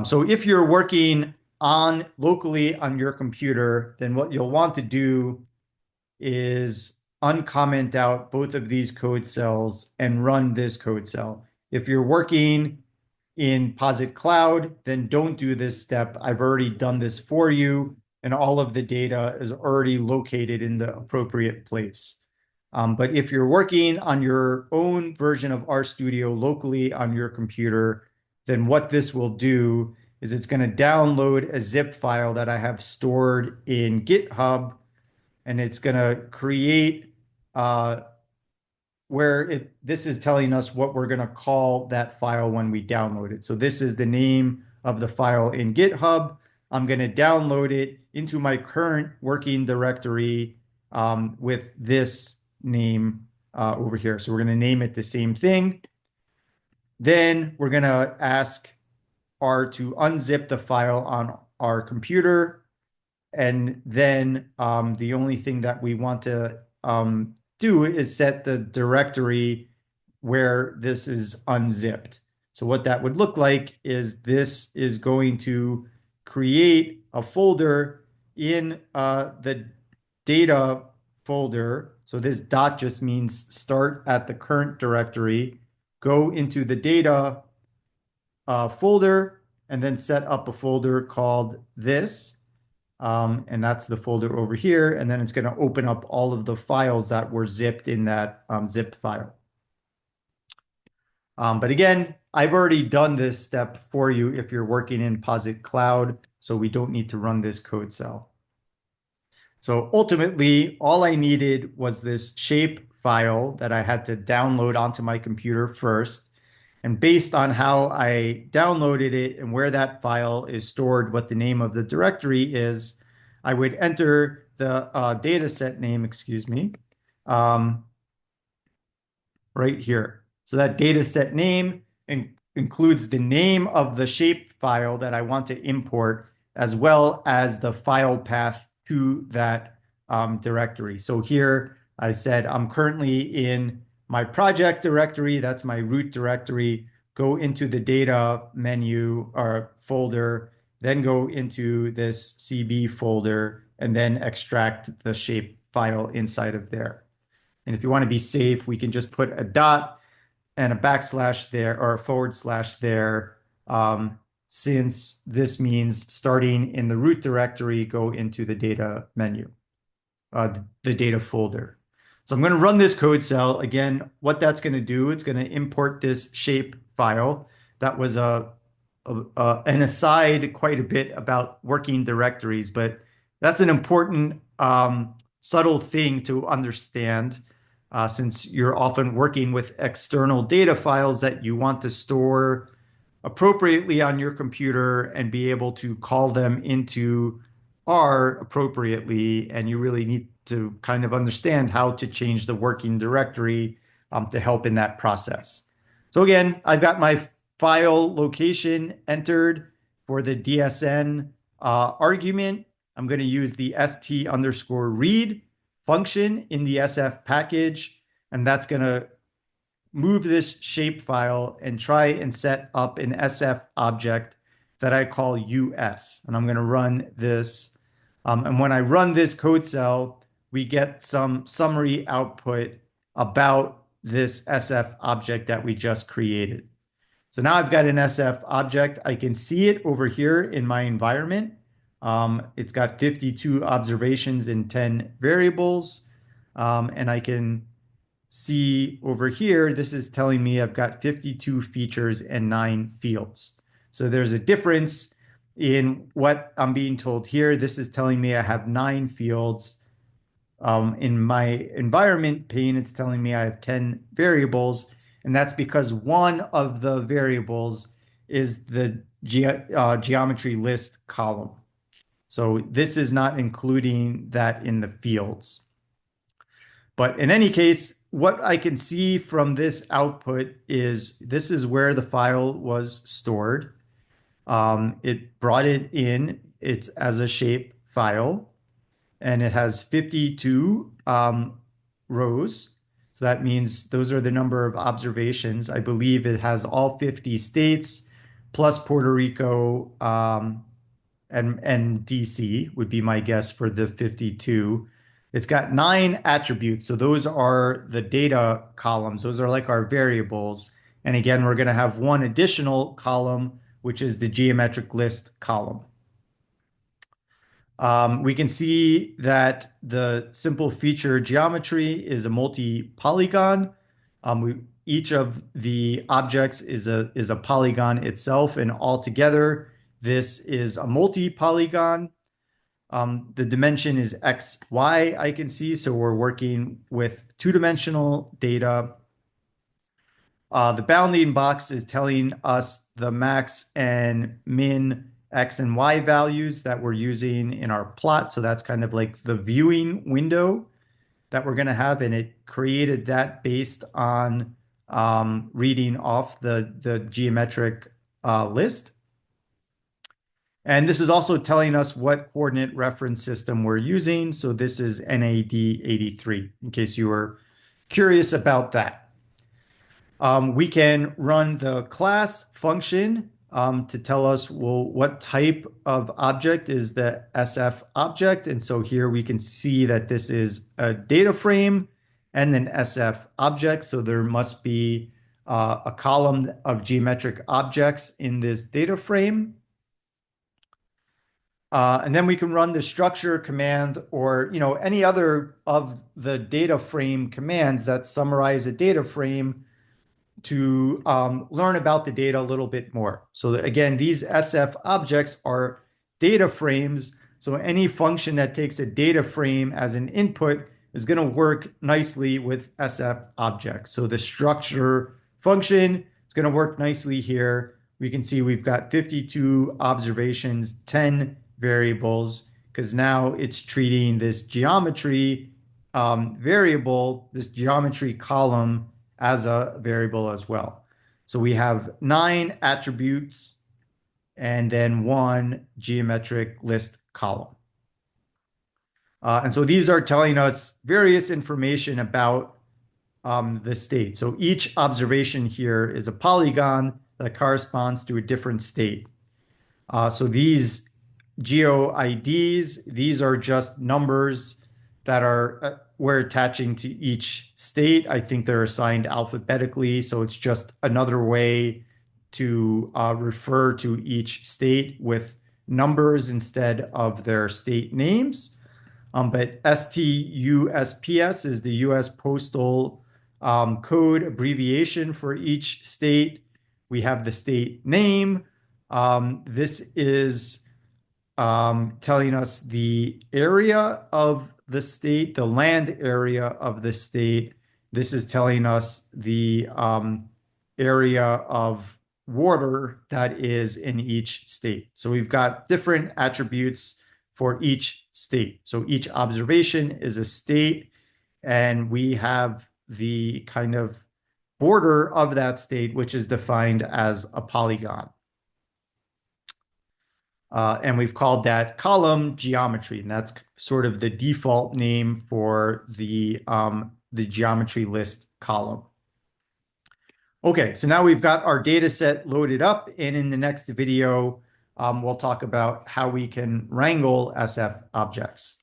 So if you're working on locally on your computer, then what you'll want to do is uncomment out both of these code cells and run this code cell. If you're working in Posit Cloud, then don't do this step. I've already done this for you, and all of the data is already located in the appropriate place. But if you're working on your own version of RStudio locally on your computer, then what this will do is it's going to download a zip file that I have stored in GitHub, and it's going to create this is telling us what we're going to call that file when we download it. So this is the name of the file in GitHub. I'm going to download it into my current working directory with this name over here. So we're going to name it the same thing. Then we're going to ask R to unzip the file on our computer. And then the only thing that we want to do is set the directory where this is unzipped. So what that would look like is this is going to create a folder in the data folder. So this dot just means start at the current directory, go into the data folder, and then set up a folder called this. And that's the folder over here. And then it's going to open up all of the files that were zipped in that zip file. But again, I've already done this step for you if you're working in Posit Cloud, so we don't need to run this code cell. So ultimately, all I needed was this shape file that I had to download onto my computer first. And based on how I downloaded it and where that file is stored, what the name of the directory is, I would enter the data set name, right here. So that data set name includes the name of the shape file that I want to import, as well as the file path to that directory. So here I said I'm currently in my project directory. That's my root directory. Go into the data menu or folder, then go into this CB folder, and then extract the shape file inside of there. And if you want to be safe, we can just put a dot and a backslash there or a forward slash there, since this means starting in the root directory, go into the data menu, the data folder. So I'm going to run this code cell. Again, what that's going to do, it's going to import this shape file. That was an aside quite a bit about working directories, but that's an important subtle thing to understand since you're often working with external data files that you want to store appropriately on your computer and be able to call them into R appropriately. And you really need to kind of understand how to change the working directory to help in that process. So again, I've got my file location entered for the DSN argument. I'm going to use the st_read function in the SF package, and that's going to move this shape file and try and set up an SF object that I call US. And I'm going to run this. And when I run this code cell, we get some summary output about this SF object that we just created. So now I've got an SF object. I can see it over here in my environment. It's got 52 observations and 10 variables. And I can see over here, this is telling me I've got 52 features and 9 fields. So there's a difference in what I'm being told here. This is telling me I have 9 fields. In my environment pane, it's telling me I have 10 variables. And that's because one of the variables is the geometry list column. So this is not including that in the fields. But in any case, what I can see from this output is this is where the file was stored. It brought it in, it's as a shape file, and it has 52 rows. So that means those are the number of observations. I believe it has all 50 states. plus Puerto Rico, and DC would be my guess for the 52. It's got 9 attributes. So those are the data columns. Those are like our variables. And again, we're going to have one additional column, which is the geometric list column. We can see that the simple feature geometry is a multi-polygon. Each of the objects is a polygon itself, and altogether, this is a multi-polygon. The dimension is X, Y, I can see, so we're working with two-dimensional data. The bounding box is telling us the max and min X and Y values that we're using in our plot. So that's kind of like the viewing window that we're going to have. And it created that based on reading off the geometric list. And this is also telling us what coordinate reference system we're using. So this is NAD 83, in case you were curious about that. We can run the class function to tell us, well, what type of object is the SF object. And so here we can see that this is a data frame and an SF object. So there must be a column of geometric objects in this data frame. And then we can run the structure command or any other of the data frame commands that summarize a data frame to learn about the data a little bit more. So again, these SF objects are data frames. So any function that takes a data frame as an input is going to work nicely with SF objects. So the structure function is going to work nicely here. We can see we've got 52 observations, 10 variables, because now it's treating this geometry variable, this geometry column, as a variable as well. So we have 9 attributes and then 1 geometric list column. And so these are telling us various information about the state. So each observation here is a polygon that corresponds to a different state. So these GeoIDs, these are just numbers that are we're attaching to each state. I think they're assigned alphabetically, so it's just another way to refer to each state with numbers instead of their state names. But STUSPS is the US Postal Code abbreviation for each state. We have the state name. This is telling us the area of the state, the land area of the state. This is telling us the area of water that is in each state. So we've got different attributes for each state. So each observation is a state, and we have the kind of border of that state, which is defined as a polygon. And we've called that column geometry, and that's sort of the default name for the geometry list column. Okay, so now we've got our data set loaded up, and in the next video, we'll talk about how we can wrangle SF objects.